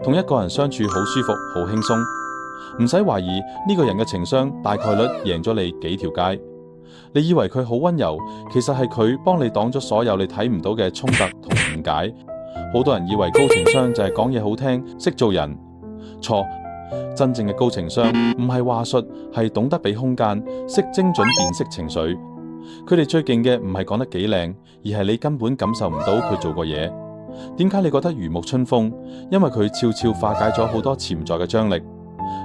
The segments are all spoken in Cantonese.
同一個人相處好舒服、好輕鬆，唔使懷疑呢個人嘅情商大概率贏咗你幾條街。你以為佢好溫柔，其實係佢幫你擋咗所有你睇唔到嘅衝突同誤解。好多人以為高情商就係講嘢好聽、識做人，錯。真正嘅高情商唔係話術，係懂得俾空間，識精準辨識情緒。佢哋最勁嘅唔係講得幾靚，而係你根本感受唔到佢做過嘢。點解你覺得如沐春風？因為佢悄悄化解咗好多潛在嘅張力。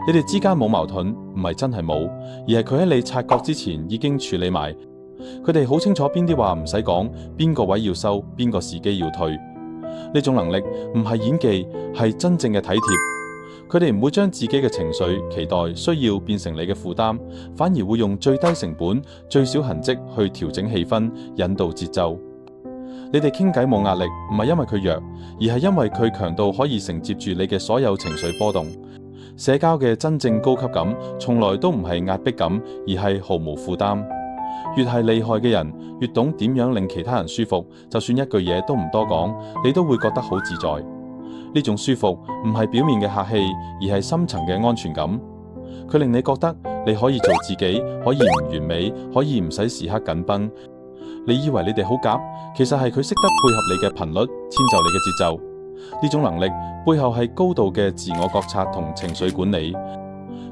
你哋之間冇矛盾，唔係真係冇，而係佢喺你察覺之前已經處理埋。佢哋好清楚邊啲話唔使講，邊個位要收，邊個時機要退。呢種能力唔係演技，係真正嘅體貼。佢哋唔會將自己嘅情緒、期待、需要變成你嘅負擔，反而會用最低成本、最少痕跡去調整氣氛、引導節奏。你哋傾偈冇壓力，唔係因為佢弱，而係因為佢強到可以承接住你嘅所有情緒波動。社交嘅真正高級感，從來都唔係壓迫感，而係毫無負擔。越係厲害嘅人，越懂點樣令其他人舒服，就算一句嘢都唔多講，你都會覺得好自在。呢種舒服唔係表面嘅客氣，而係深層嘅安全感。佢令你覺得你可以做自己，可以唔完美，可以唔使時刻緊繃。你以為你哋好夾，其實係佢識得配合你嘅頻率，遷就你嘅節奏。呢種能力背後係高度嘅自我覺察同情緒管理。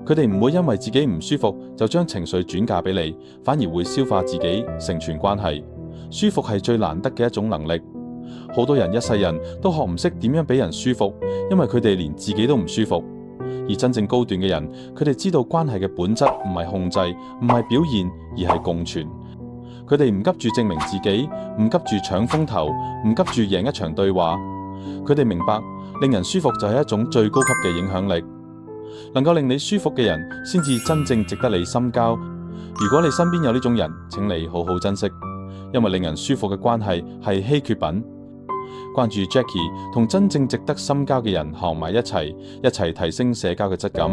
佢哋唔會因為自己唔舒服就將情緒轉嫁俾你，反而會消化自己，成全關係。舒服係最難得嘅一種能力。好多人一世人都學唔識點樣俾人舒服，因為佢哋連自己都唔舒服。而真正高段嘅人，佢哋知道關係嘅本質唔係控制，唔係表現，而係共存。佢哋唔急住證明自己，唔急住搶風頭，唔急住贏一場對話。佢哋明白，令人舒服就係一種最高級嘅影響力。能夠令你舒服嘅人，先至真正值得你深交。如果你身邊有呢種人，請你好好珍惜，因為令人舒服嘅關係係稀缺品。關注 Jackie 同真正值得深交嘅人行埋一齊，一齊提升社交嘅質感。